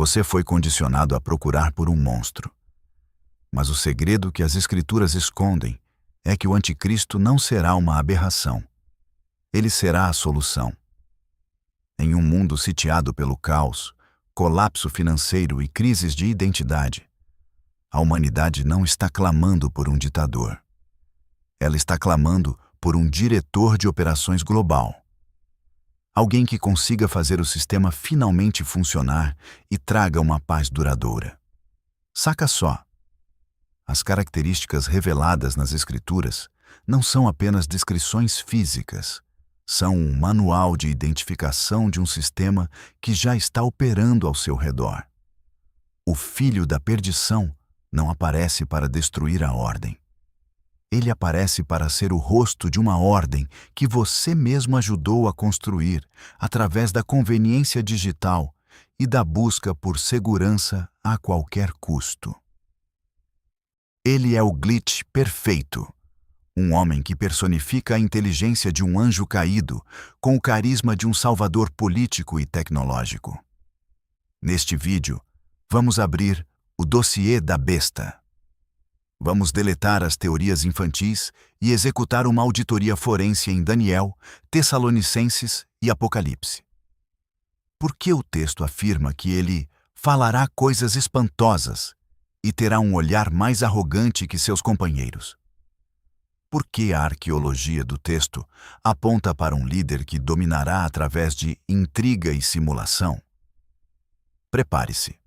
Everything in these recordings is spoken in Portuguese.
Você foi condicionado a procurar por um monstro. Mas o segredo que as Escrituras escondem é que o anticristo não será uma aberração. Ele será a solução. Em um mundo sitiado pelo caos, colapso financeiro e crises de identidade, a humanidade não está clamando por um ditador. Ela está clamando por um diretor de operações global. Alguém que consiga fazer o sistema finalmente funcionar e traga uma paz duradoura. Saca só. As características reveladas nas Escrituras não são apenas descrições físicas, são um manual de identificação de um sistema que já está operando ao seu redor. O filho da perdição não aparece para destruir a ordem. Ele aparece para ser o rosto de uma ordem que você mesmo ajudou a construir através da conveniência digital e da busca por segurança a qualquer custo. Ele é o glitch perfeito, um homem que personifica a inteligência de um anjo caído com o carisma de um salvador político e tecnológico. Neste vídeo, vamos abrir o dossiê da besta. Vamos deletar as teorias infantis e executar uma auditoria forense em Daniel, Tessalonicenses e Apocalipse. Por que o texto afirma que ele falará coisas espantosas e terá um olhar mais arrogante que seus companheiros? Por que a arqueologia do texto aponta para um líder que dominará através de intriga e simulação? Prepare-se.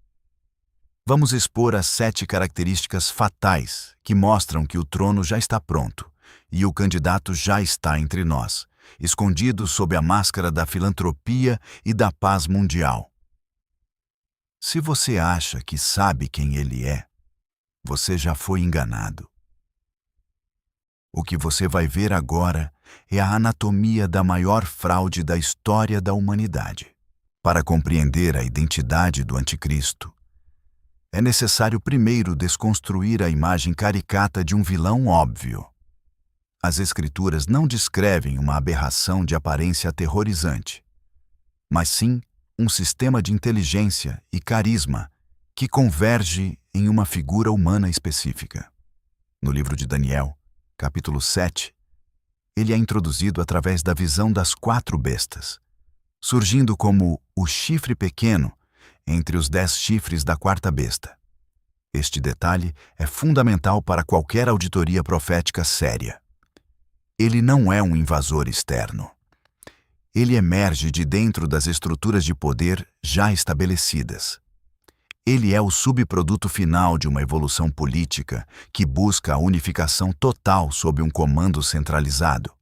Vamos expor as 7 características fatais que mostram que o trono já está pronto e o candidato já está entre nós, escondido sob a máscara da filantropia e da paz mundial. Se você acha que sabe quem ele é, você já foi enganado. O que você vai ver agora é a anatomia da maior fraude da história da humanidade. Para compreender a identidade do anticristo, é necessário primeiro desconstruir a imagem caricata de um vilão óbvio. As Escrituras não descrevem uma aberração de aparência aterrorizante, mas sim um sistema de inteligência e carisma que converge em uma figura humana específica. No livro de Daniel, capítulo 7, ele é introduzido através da visão das 4 bestas, surgindo como o chifre pequeno entre os 10 chifres da 4ª besta. Este detalhe é fundamental para qualquer auditoria profética séria. Ele não é um invasor externo. Ele emerge de dentro das estruturas de poder já estabelecidas. Ele é o subproduto final de uma evolução política que busca a unificação total sob um comando centralizado.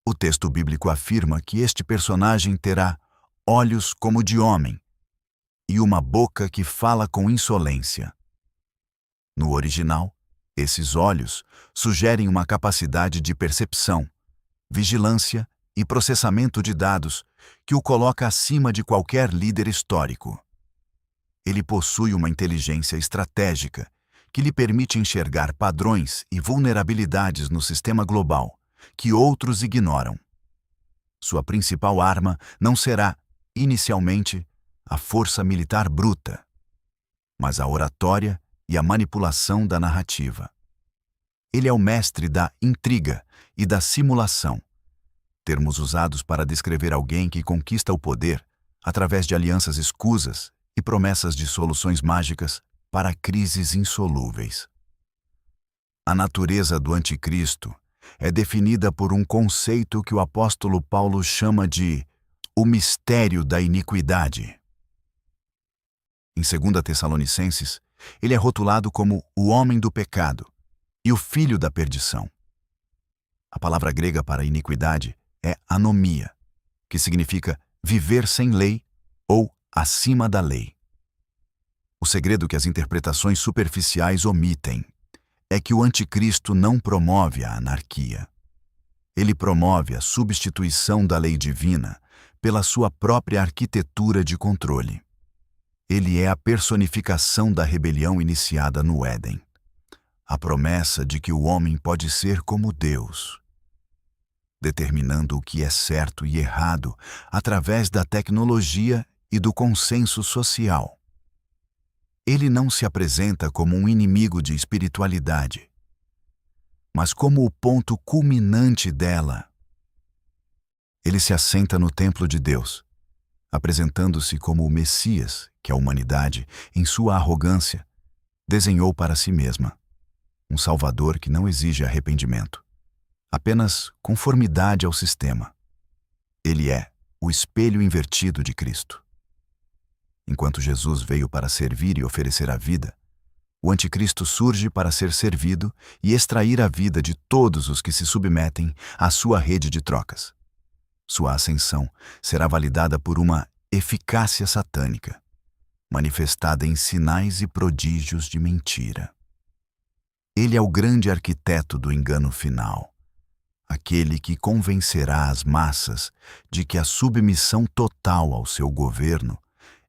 O texto bíblico afirma que este personagem terá olhos como de homem e uma boca que fala com insolência. No original, esses olhos sugerem uma capacidade de percepção, vigilância e processamento de dados que o coloca acima de qualquer líder histórico. Ele possui uma inteligência estratégica que lhe permite enxergar padrões e vulnerabilidades no sistema global que outros ignoram. Sua principal arma não será, inicialmente, a força militar bruta, mas a oratória e a manipulação da narrativa. Ele é o mestre da intriga e da simulação, termos usados para descrever alguém que conquista o poder através de alianças escusas e promessas de soluções mágicas para crises insolúveis. A natureza do anticristo é definida por um conceito que o apóstolo Paulo chama de o mistério da iniquidade. Em 2 Tessalonicenses, ele é rotulado como o homem do pecado e o filho da perdição. A palavra grega para iniquidade é anomia, que significa viver sem lei ou acima da lei. O segredo que as interpretações superficiais omitem é que o anticristo não promove a anarquia. Ele promove a substituição da lei divina pela sua própria arquitetura de controle. Ele é a personificação da rebelião iniciada no Éden, a promessa de que o homem pode ser como Deus, determinando o que é certo e errado através da tecnologia e do consenso social. Ele não se apresenta como um inimigo de espiritualidade, mas como o ponto culminante dela. Ele se assenta no templo de Deus, apresentando-se como o Messias que a humanidade, em sua arrogância, desenhou para si mesma. Um Salvador que não exige arrependimento, apenas conformidade ao sistema. Ele é o espelho invertido de Cristo. Enquanto Jesus veio para servir e oferecer a vida, o anticristo surge para ser servido e extrair a vida de todos os que se submetem à sua rede de trocas. Sua ascensão será validada por uma eficácia satânica, manifestada em sinais e prodígios de mentira. Ele é o grande arquiteto do engano final, aquele que convencerá as massas de que a submissão total ao seu governo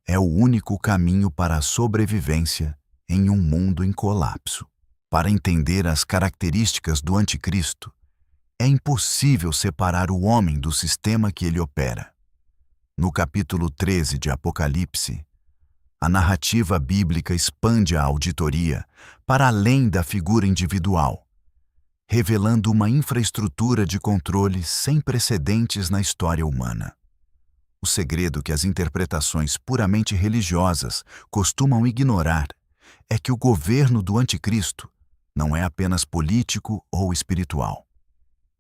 é o único caminho para a sobrevivência em um mundo em colapso. Para entender as características do anticristo, é impossível separar o homem do sistema que ele opera. No capítulo 13 de Apocalipse, a narrativa bíblica expande a auditoria para além da figura individual, revelando uma infraestrutura de controle sem precedentes na história humana. O segredo que as interpretações puramente religiosas costumam ignorar é que o governo do anticristo não é apenas político ou espiritual.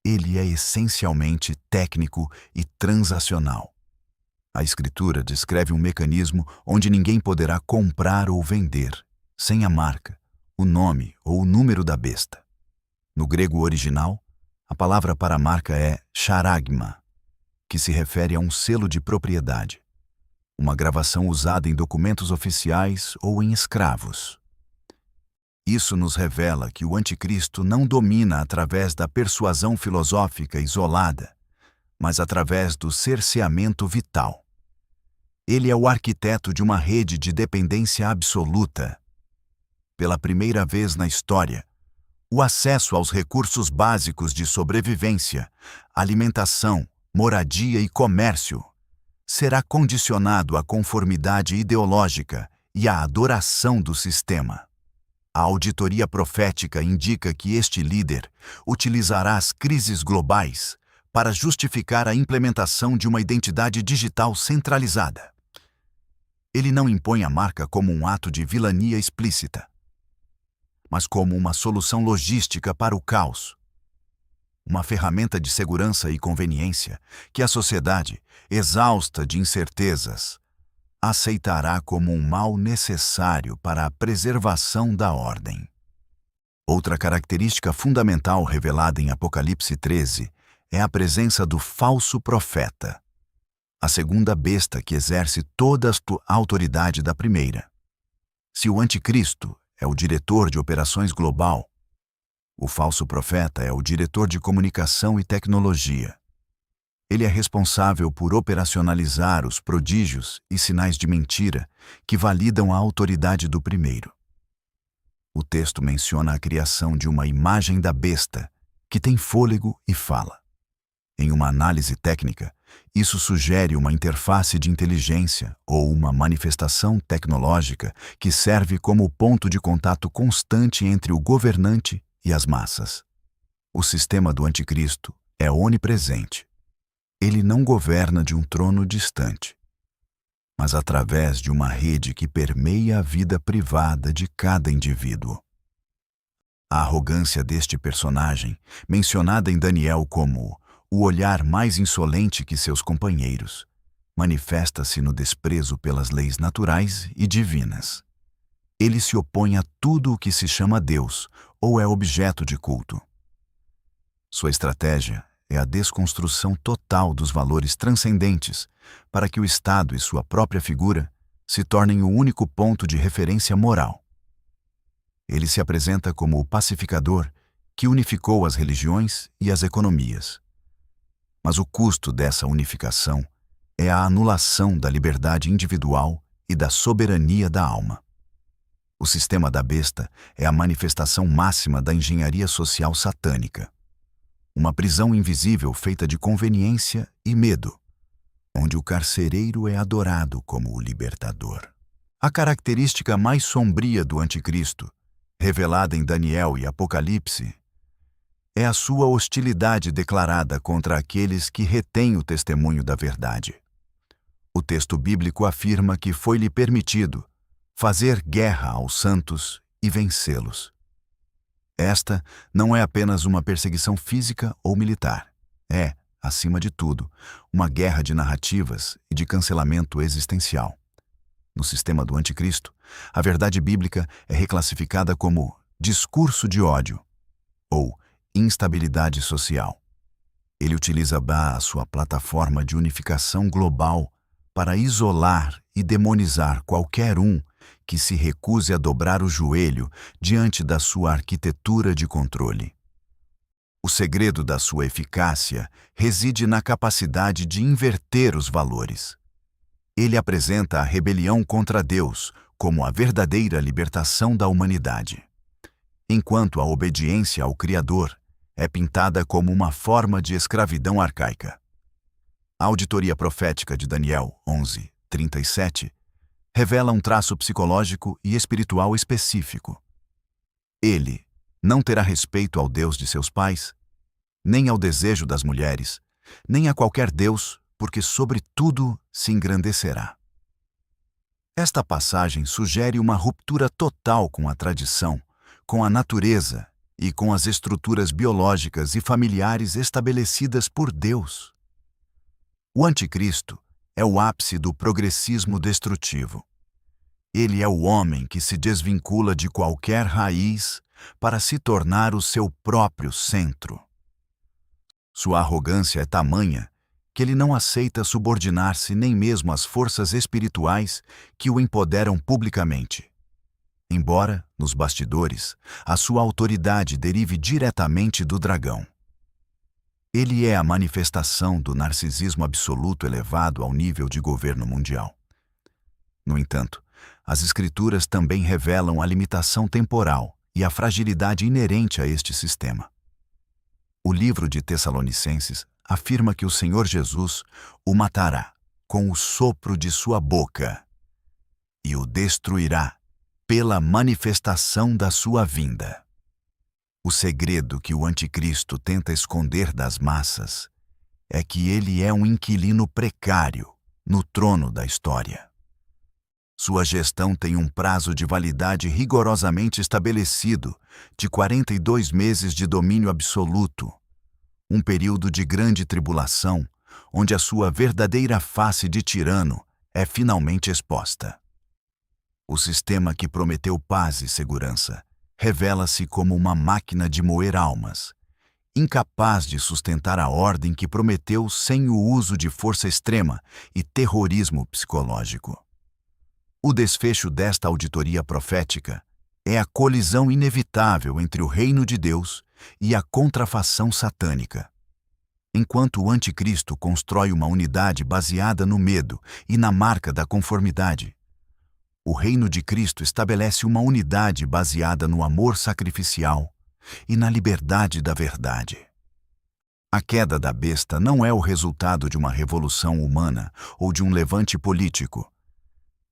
Ele é essencialmente técnico e transacional. A Escritura descreve um mecanismo onde ninguém poderá comprar ou vender, sem a marca, o nome ou o número da besta. No grego original, a palavra para marca é charagma, que se refere a um selo de propriedade, uma gravação usada em documentos oficiais ou em escravos. Isso nos revela que o anticristo não domina através da persuasão filosófica isolada, mas através do cerceamento vital. Ele é o arquiteto de uma rede de dependência absoluta. Pela primeira vez na história, o acesso aos recursos básicos de sobrevivência, alimentação, moradia e comércio será condicionado à conformidade ideológica e à adoração do sistema. A auditoria profética indica que este líder utilizará as crises globais para justificar a implementação de uma identidade digital centralizada. Ele não impõe a marca como um ato de vilania explícita, mas como uma solução logística para o caos. Uma ferramenta de segurança e conveniência que a sociedade, exausta de incertezas, aceitará como um mal necessário para a preservação da ordem. Outra característica fundamental revelada em Apocalipse 13 é a presença do falso profeta, a segunda besta que exerce toda a autoridade da primeira. Se o anticristo é o diretor de operações global, o falso profeta é o diretor de comunicação e tecnologia. Ele é responsável por operacionalizar os prodígios e sinais de mentira que validam a autoridade do primeiro. O texto menciona a criação de uma imagem da besta que tem fôlego e fala. Em uma análise técnica, isso sugere uma interface de inteligência ou uma manifestação tecnológica que serve como ponto de contato constante entre o governante e as massas. O sistema do anticristo é onipresente. Ele não governa de um trono distante, mas através de uma rede que permeia a vida privada de cada indivíduo. A arrogância deste personagem, mencionada em Daniel como o olhar mais insolente que seus companheiros, manifesta-se no desprezo pelas leis naturais e divinas. Ele se opõe a tudo o que se chama Deus ou é objeto de culto. Sua estratégia é a desconstrução total dos valores transcendentes para que o Estado e sua própria figura se tornem o único ponto de referência moral. Ele se apresenta como o pacificador que unificou as religiões e as economias. Mas o custo dessa unificação é a anulação da liberdade individual e da soberania da alma. O sistema da besta é a manifestação máxima da engenharia social satânica. Uma prisão invisível feita de conveniência e medo. onde o carcereiro é adorado como o libertador. A característica mais sombria do Anticristo, revelada em Daniel e Apocalipse, é a sua hostilidade declarada contra aqueles que retêm o testemunho da verdade. O texto bíblico afirma que foi-lhe permitido fazer guerra aos santos e vencê-los. Esta não é apenas uma perseguição física ou militar. É, acima de tudo, uma guerra de narrativas e de cancelamento existencial. No sistema do Anticristo, a verdade bíblica é reclassificada como discurso de ódio ou instabilidade social. Ele utiliza a sua plataforma de unificação global para isolar e demonizar qualquer um que se recuse a dobrar o joelho diante da sua arquitetura de controle. O segredo da sua eficácia reside na capacidade de inverter os valores. Ele apresenta a rebelião contra Deus como a verdadeira libertação da humanidade, enquanto a obediência ao Criador é pintada como uma forma de escravidão arcaica. A auditoria profética de Daniel 11:37 revela um traço psicológico e espiritual específico. Ele não terá respeito ao Deus de seus pais, nem ao desejo das mulheres, nem a qualquer Deus, porque sobre tudo se engrandecerá. Esta passagem sugere uma ruptura total com a tradição, com a natureza e com as estruturas biológicas e familiares estabelecidas por Deus. O Anticristo é o ápice do progressismo destrutivo. Ele é o homem que se desvincula de qualquer raiz para se tornar o seu próprio centro. Sua arrogância é tamanha que ele não aceita subordinar-se nem mesmo às forças espirituais que o empoderam publicamente. Embora, nos bastidores, a sua autoridade derive diretamente do dragão. Ele é a manifestação do narcisismo absoluto elevado ao nível de governo mundial. No entanto, as Escrituras também revelam a limitação temporal e a fragilidade inerente a este sistema. O livro de Tessalonicenses afirma que o Senhor Jesus o matará com o sopro de sua boca e o destruirá pela manifestação da sua vinda. O segredo que o Anticristo tenta esconder das massas é que ele é um inquilino precário no trono da história. Sua gestão tem um prazo de validade rigorosamente estabelecido de 42 meses de domínio absoluto, um período de grande tribulação, onde a sua verdadeira face de tirano é finalmente exposta. O sistema que prometeu paz e segurança revela-se como uma máquina de moer almas, incapaz de sustentar a ordem que prometeu sem o uso de força extrema e terrorismo psicológico. O desfecho desta auditoria profética é a colisão inevitável entre o reino de Deus e a contrafação satânica. Enquanto o Anticristo constrói uma unidade baseada no medo e na marca da conformidade, o reino de Cristo estabelece uma unidade baseada no amor sacrificial e na liberdade da verdade. A queda da besta não é o resultado de uma revolução humana ou de um levante político,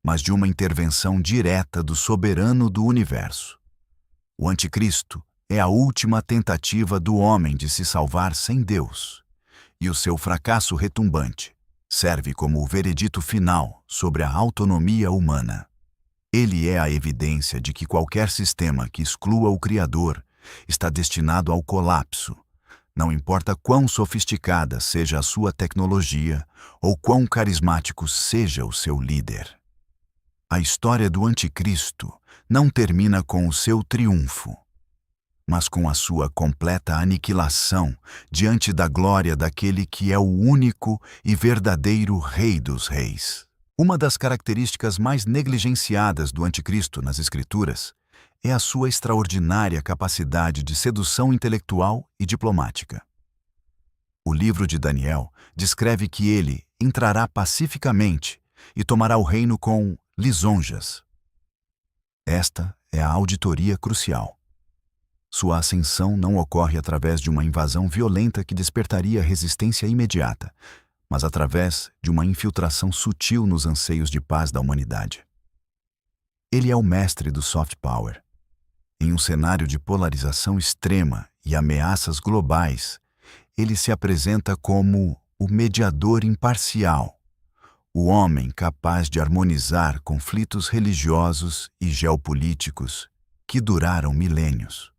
mas de uma intervenção direta do soberano do universo. O Anticristo é a última tentativa do homem de se salvar sem Deus, e o seu fracasso retumbante serve como o veredito final sobre a autonomia humana. Ele é a evidência de que qualquer sistema que exclua o Criador está destinado ao colapso, não importa quão sofisticada seja a sua tecnologia ou quão carismático seja o seu líder. A história do Anticristo não termina com o seu triunfo, mas com a sua completa aniquilação diante da glória daquele que é o único e verdadeiro Rei dos Reis. Uma das características mais negligenciadas do Anticristo nas Escrituras é a sua extraordinária capacidade de sedução intelectual e diplomática. O livro de Daniel descreve que ele entrará pacificamente e tomará o reino com lisonjas. Esta é a auditoria crucial. Sua ascensão não ocorre através de uma invasão violenta que despertaria resistência imediata, mas através de uma infiltração sutil nos anseios de paz da humanidade. Ele é o mestre do soft power. Em um cenário de polarização extrema e ameaças globais, ele se apresenta como o mediador imparcial, o homem capaz de harmonizar conflitos religiosos e geopolíticos que duraram milênios.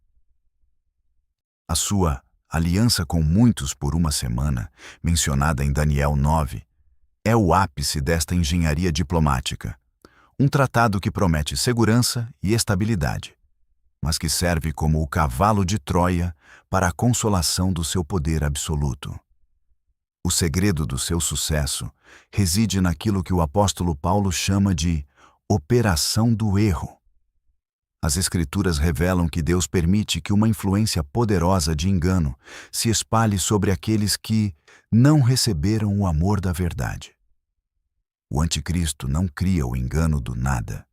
A sua aliança com muitos por uma semana, mencionada em Daniel 9, é o ápice desta engenharia diplomática, um tratado que promete segurança e estabilidade, mas que serve como o cavalo de Troia para a consolação do seu poder absoluto. O segredo do seu sucesso reside naquilo que o apóstolo Paulo chama de operação do erro. As Escrituras revelam que Deus permite que uma influência poderosa de engano se espalhe sobre aqueles que não receberam o amor da verdade. O anticristo não cria o engano do nada.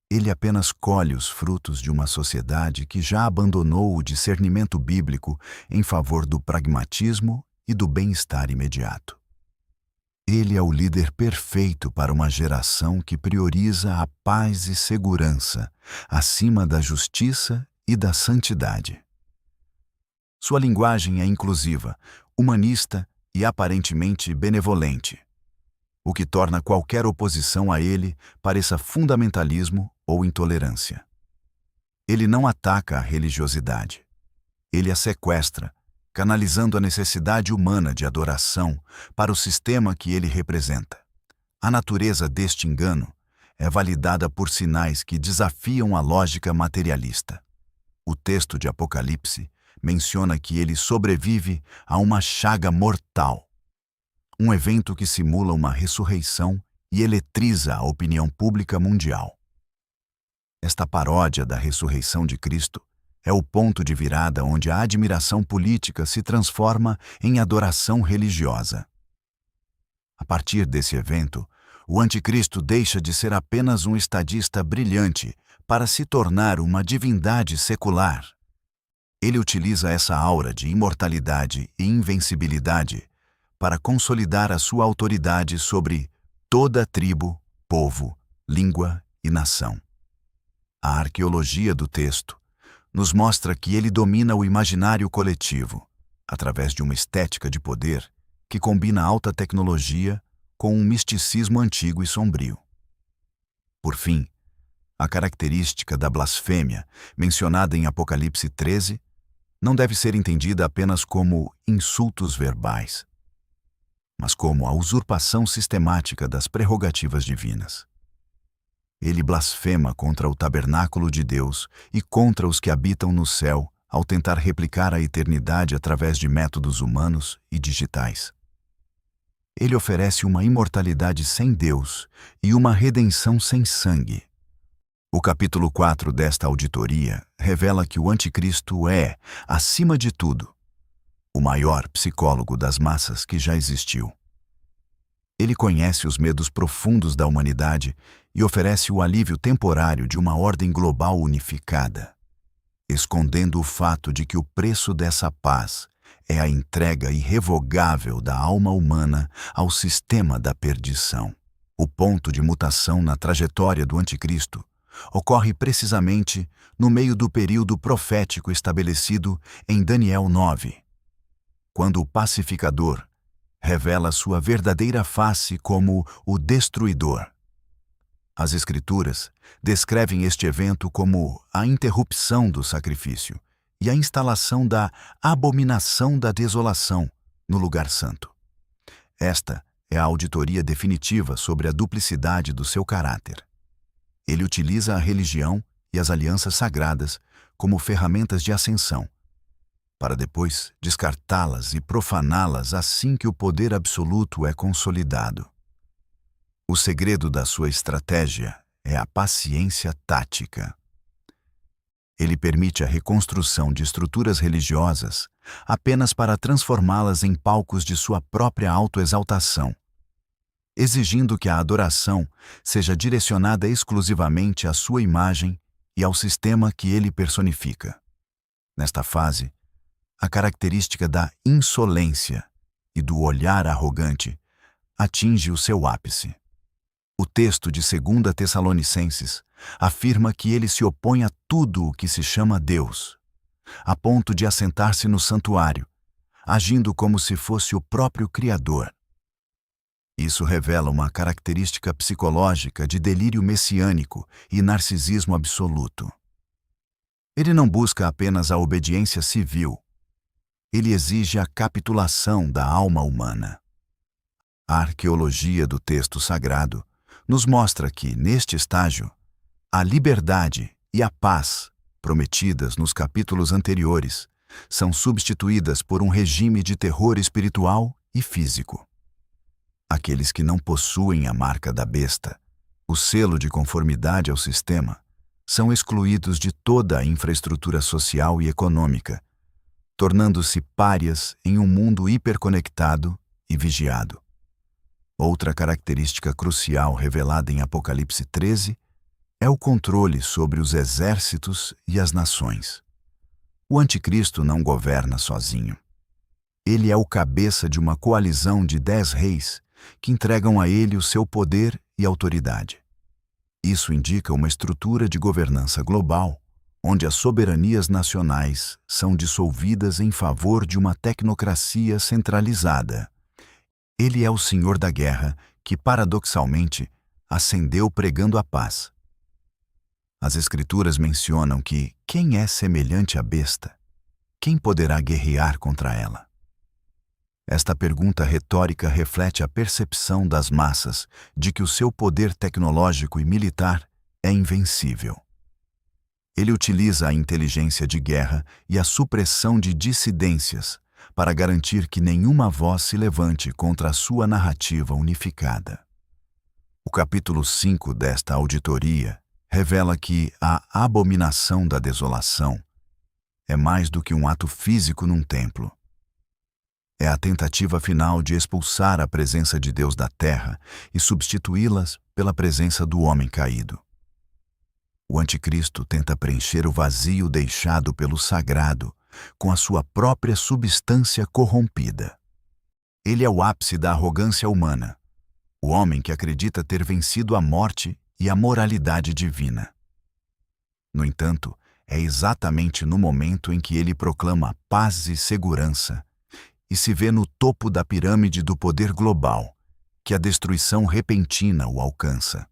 Ele apenas colhe os frutos de uma sociedade que já abandonou o discernimento bíblico em favor do pragmatismo e do bem-estar imediato. Ele é o líder perfeito para uma geração que prioriza a paz e segurança acima da justiça e da santidade. Sua linguagem é inclusiva, humanista e aparentemente benevolente, o que torna qualquer oposição a ele pareça fundamentalismo ou intolerância. Ele não ataca a religiosidade. Ele a sequestra, canalizando a necessidade humana de adoração para o sistema que ele representa. A natureza deste engano é validada por sinais que desafiam a lógica materialista. O texto de Apocalipse menciona que ele sobrevive a uma chaga mortal, um evento que simula uma ressurreição e eletriza a opinião pública mundial. Esta paródia da ressurreição de Cristo é o ponto de virada onde a admiração política se transforma em adoração religiosa. A partir desse evento, o anticristo deixa de ser apenas um estadista brilhante para se tornar uma divindade secular. Ele utiliza essa aura de imortalidade e invencibilidade para consolidar a sua autoridade sobre toda tribo, povo, língua e nação. A arqueologia do texto nos mostra que ele domina o imaginário coletivo, através de uma estética de poder que combina alta tecnologia com um misticismo antigo e sombrio. Por fim, a característica da blasfêmia, mencionada em Apocalipse 13, não deve ser entendida apenas como insultos verbais, mas como a usurpação sistemática das prerrogativas divinas. Ele blasfema contra o tabernáculo de Deus e contra os que habitam no céu ao tentar replicar a eternidade através de métodos humanos e digitais. Ele oferece uma imortalidade sem Deus e uma redenção sem sangue. O capítulo 4 desta auditoria revela que o anticristo é, acima de tudo, o maior psicólogo das massas que já existiu. Ele conhece os medos profundos da humanidade e oferece o alívio temporário de uma ordem global unificada, escondendo o fato de que o preço dessa paz é a entrega irrevogável da alma humana ao sistema da perdição. O ponto de mutação na trajetória do anticristo ocorre precisamente no meio do período profético estabelecido em Daniel 9, quando o pacificador revela sua verdadeira face como o destruidor. As Escrituras descrevem este evento como a interrupção do sacrifício e a instalação da abominação da desolação no lugar santo. Esta é a auditoria definitiva sobre a duplicidade do seu caráter. Ele utiliza a religião e as alianças sagradas como ferramentas de ascensão, para depois descartá-las e profaná-las assim que o poder absoluto é consolidado. O segredo da sua estratégia é a paciência tática. Ele permite a reconstrução de estruturas religiosas apenas para transformá-las em palcos de sua própria autoexaltação, exigindo que a adoração seja direcionada exclusivamente à sua imagem e ao sistema que ele personifica. Nesta fase, a característica da insolência e do olhar arrogante, atinge o seu ápice. O texto de 2 Tessalonicenses afirma que ele se opõe a tudo o que se chama Deus, a ponto de assentar-se no santuário, agindo como se fosse o próprio Criador. Isso revela uma característica psicológica de delírio messiânico e narcisismo absoluto. Ele não busca apenas a obediência civil. Ele exige a capitulação da alma humana. A arqueologia do texto sagrado nos mostra que, neste estágio, a liberdade e a paz, prometidas nos capítulos anteriores, são substituídas por um regime de terror espiritual e físico. Aqueles que não possuem a marca da besta, o selo de conformidade ao sistema, são excluídos de toda a infraestrutura social e econômica, tornando-se párias em um mundo hiperconectado e vigiado. Outra característica crucial revelada em Apocalipse 13 é o controle sobre os exércitos e as nações. O anticristo não governa sozinho. Ele é o cabeça de uma coalizão de 10 reis que entregam a ele o seu poder e autoridade. Isso indica uma estrutura de governança global, onde as soberanias nacionais são dissolvidas em favor de uma tecnocracia centralizada. Ele é o Senhor da guerra que, paradoxalmente, ascendeu pregando a paz. As Escrituras mencionam que quem é semelhante à besta? Quem poderá guerrear contra ela? Esta pergunta retórica reflete a percepção das massas de que o seu poder tecnológico e militar é invencível. Ele utiliza a inteligência de guerra e a supressão de dissidências para garantir que nenhuma voz se levante contra a sua narrativa unificada. O capítulo 5 desta auditoria revela que a abominação da desolação é mais do que um ato físico num templo. É a tentativa final de expulsar a presença de Deus da terra e substituí-las pela presença do homem caído. O anticristo tenta preencher o vazio deixado pelo sagrado com a sua própria substância corrompida. Ele é o ápice da arrogância humana, o homem que acredita ter vencido a morte e a moralidade divina. No entanto, é exatamente no momento em que ele proclama paz e segurança e se vê no topo da pirâmide do poder global, que a destruição repentina o alcança.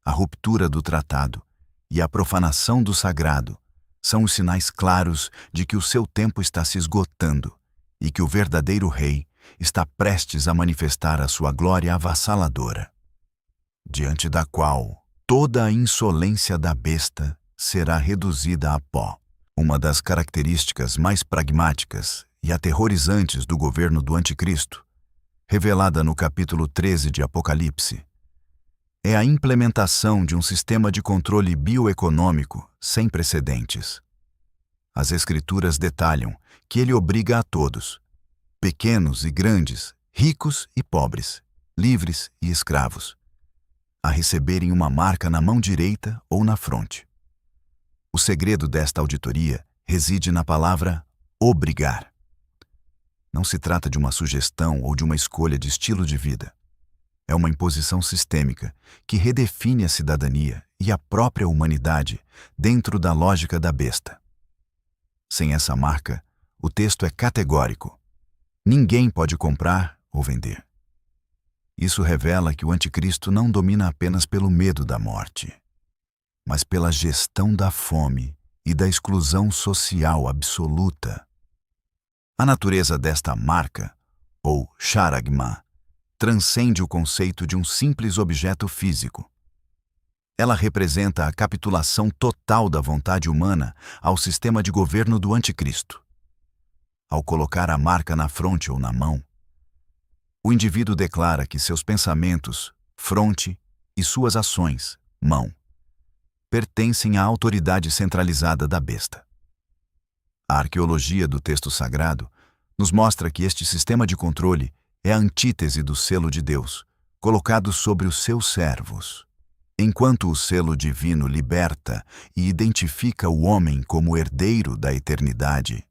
A ruptura do tratado e a profanação do sagrado são os sinais claros de que o seu tempo está se esgotando e que o verdadeiro rei está prestes a manifestar a sua glória avassaladora, diante da qual toda a insolência da besta será reduzida a pó. Uma das características mais pragmáticas e aterrorizantes do governo do anticristo, revelada no capítulo 13 de Apocalipse, é a implementação de um sistema de controle bioeconômico sem precedentes. As Escrituras detalham que ele obriga a todos, pequenos e grandes, ricos e pobres, livres e escravos, a receberem uma marca na mão direita ou na fronte. O segredo desta auditoria reside na palavra obrigar. Não se trata de uma sugestão ou de uma escolha de estilo de vida. É uma imposição sistêmica que redefine a cidadania e a própria humanidade dentro da lógica da besta. Sem essa marca, o texto é categórico. Ninguém pode comprar ou vender. Isso revela que o anticristo não domina apenas pelo medo da morte, mas pela gestão da fome e da exclusão social absoluta. A natureza desta marca, ou charagma, transcende o conceito de um simples objeto físico. Ela representa a capitulação total da vontade humana ao sistema de governo do anticristo. Ao colocar a marca na fronte ou na mão, o indivíduo declara que seus pensamentos, fronte, e suas ações, mão, pertencem à autoridade centralizada da besta. A arqueologia do texto sagrado nos mostra que este sistema de controle é a antítese do selo de Deus, colocado sobre os seus servos. Enquanto o selo divino liberta e identifica o homem como herdeiro da eternidade,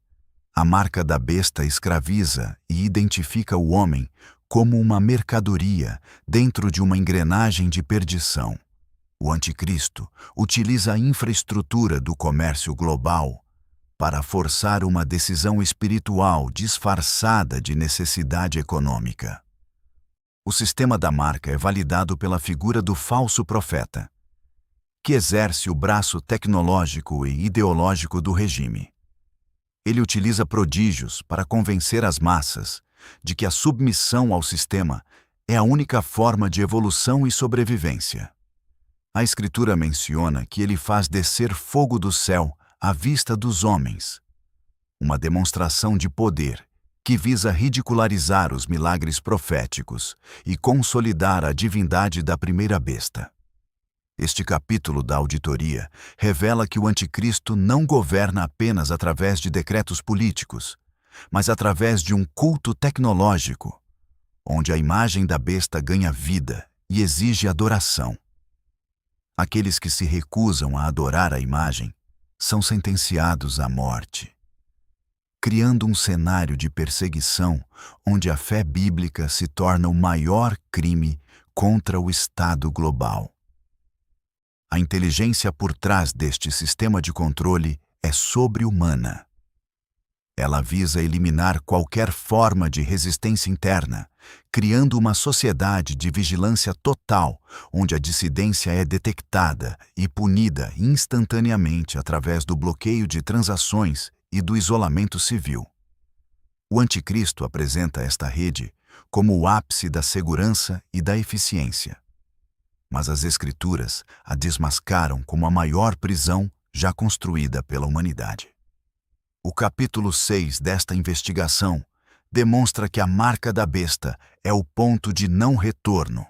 A marca da besta escraviza e identifica o homem como uma mercadoria dentro de uma engrenagem de perdição. O anticristo utiliza a infraestrutura do comércio global para forçar uma decisão espiritual disfarçada de necessidade econômica. O sistema da marca é validado pela figura do falso profeta, que exerce o braço tecnológico e ideológico do regime. Ele utiliza prodígios para convencer as massas de que a submissão ao sistema é a única forma de evolução e sobrevivência. A Escritura menciona que ele faz descer fogo do céu à vista dos homens, uma demonstração de poder que visa ridicularizar os milagres proféticos e consolidar a divindade da primeira besta. Este capítulo da auditoria revela que o anticristo não governa apenas através de decretos políticos, mas através de um culto tecnológico, onde a imagem da besta ganha vida e exige adoração. Aqueles que se recusam a adorar a imagem são sentenciados à morte, criando um cenário de perseguição onde a fé bíblica se torna o maior crime contra o Estado global. A inteligência por trás deste sistema de controle é sobre-humana. Ela visa eliminar qualquer forma de resistência interna, criando uma sociedade de vigilância total, onde a dissidência é detectada e punida instantaneamente através do bloqueio de transações e do isolamento civil. O anticristo apresenta esta rede como o ápice da segurança e da eficiência. Mas as Escrituras a desmascaram como a maior prisão já construída pela humanidade. O capítulo 6 desta investigação demonstra que a marca da besta é o ponto de não retorno.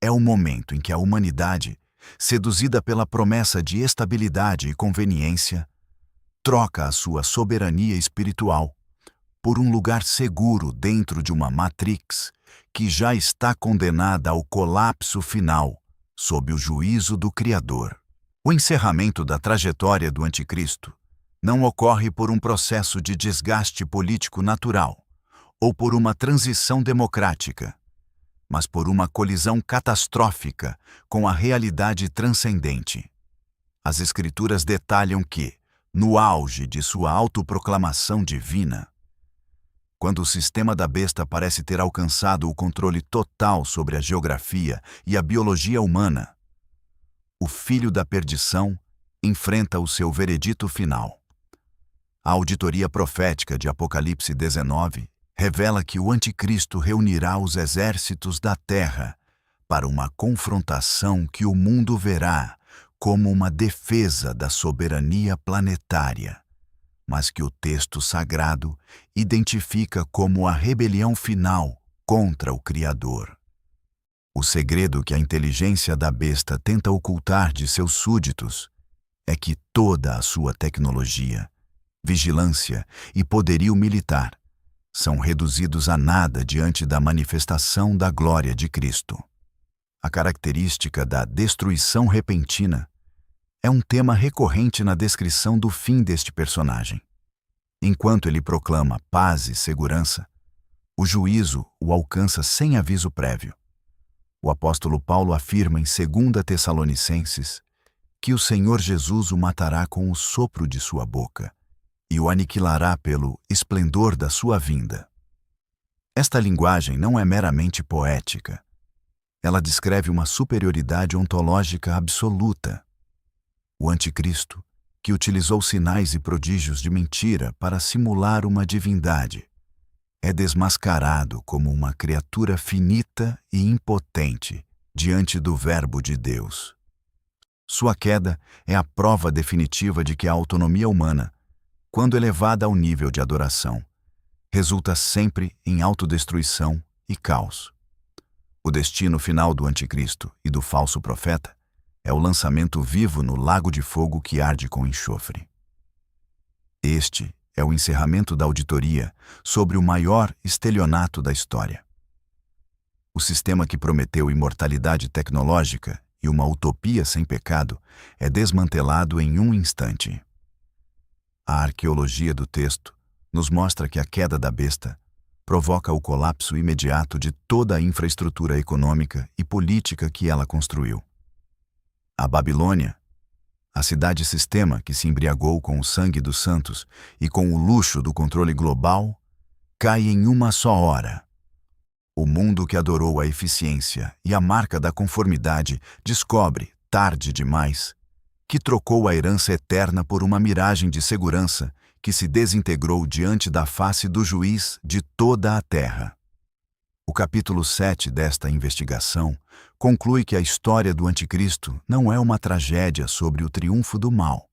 É o momento em que a humanidade, seduzida pela promessa de estabilidade e conveniência, troca a sua soberania espiritual por um lugar seguro dentro de uma matrix que já está condenada ao colapso final sob o juízo do Criador. O encerramento da trajetória do anticristo não ocorre por um processo de desgaste político natural ou por uma transição democrática, mas por uma colisão catastrófica com a realidade transcendente. As Escrituras detalham que, no auge de sua autoproclamação divina, quando o sistema da besta parece ter alcançado o controle total sobre a geografia e a biologia humana, o filho da perdição enfrenta o seu veredito final. A auditoria profética de Apocalipse 19 revela que o anticristo reunirá os exércitos da terra para uma confrontação que o mundo verá como uma defesa da soberania planetária, mas que o texto sagrado identifica como a rebelião final contra o Criador. O segredo que a inteligência da besta tenta ocultar de seus súditos é que toda a sua tecnologia, vigilância e poderio militar são reduzidos a nada diante da manifestação da glória de Cristo. A característica da destruição repentina é um tema recorrente na descrição do fim deste personagem. Enquanto ele proclama paz e segurança, o juízo o alcança sem aviso prévio. O apóstolo Paulo afirma em 2 Tessalonicenses que o Senhor Jesus o matará com o sopro de sua boca e o aniquilará pelo esplendor da sua vinda. Esta linguagem não é meramente poética. Ela descreve uma superioridade ontológica absoluta. O anticristo, que utilizou sinais e prodígios de mentira para simular uma divindade, é desmascarado como uma criatura finita e impotente diante do Verbo de Deus. Sua queda é a prova definitiva de que a autonomia humana, quando elevada ao nível de adoração, resulta sempre em autodestruição e caos. O destino final do anticristo e do falso profeta é o lançamento vivo no lago de fogo que arde com enxofre. Este é o encerramento da auditoria sobre o maior estelionato da história. O sistema que prometeu imortalidade tecnológica e uma utopia sem pecado é desmantelado em um instante. A arqueologia do texto nos mostra que a queda da besta provoca o colapso imediato de toda a infraestrutura econômica e política que ela construiu. A Babilônia, a cidade-sistema que se embriagou com o sangue dos santos e com o luxo do controle global, cai em uma só hora. O mundo que adorou a eficiência e a marca da conformidade descobre, tarde demais, que trocou a herança eterna por uma miragem de segurança que se desintegrou diante da face do juiz de toda a terra. O capítulo 7 desta investigação conclui que a história do Anticristo não é uma tragédia sobre o triunfo do mal,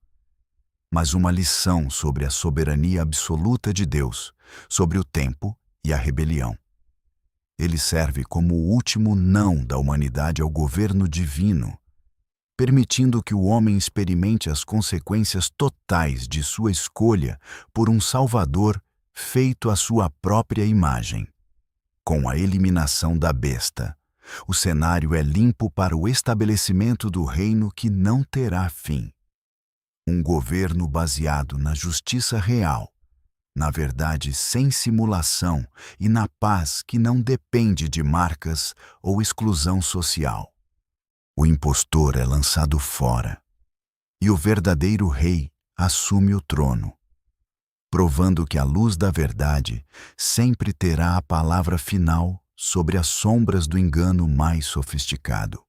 mas uma lição sobre a soberania absoluta de Deus, sobre o tempo e a rebelião. Ele serve como o último não da humanidade ao governo divino, permitindo que o homem experimente as consequências totais de sua escolha por um Salvador feito à sua própria imagem. Com a eliminação da besta, o cenário é limpo para o estabelecimento do reino que não terá fim. Um governo baseado na justiça real, na verdade sem simulação e na paz que não depende de marcas ou exclusão social. O impostor é lançado fora, e o verdadeiro rei assume o trono, provando que a luz da verdade sempre terá a palavra final sobre as sombras do engano mais sofisticado.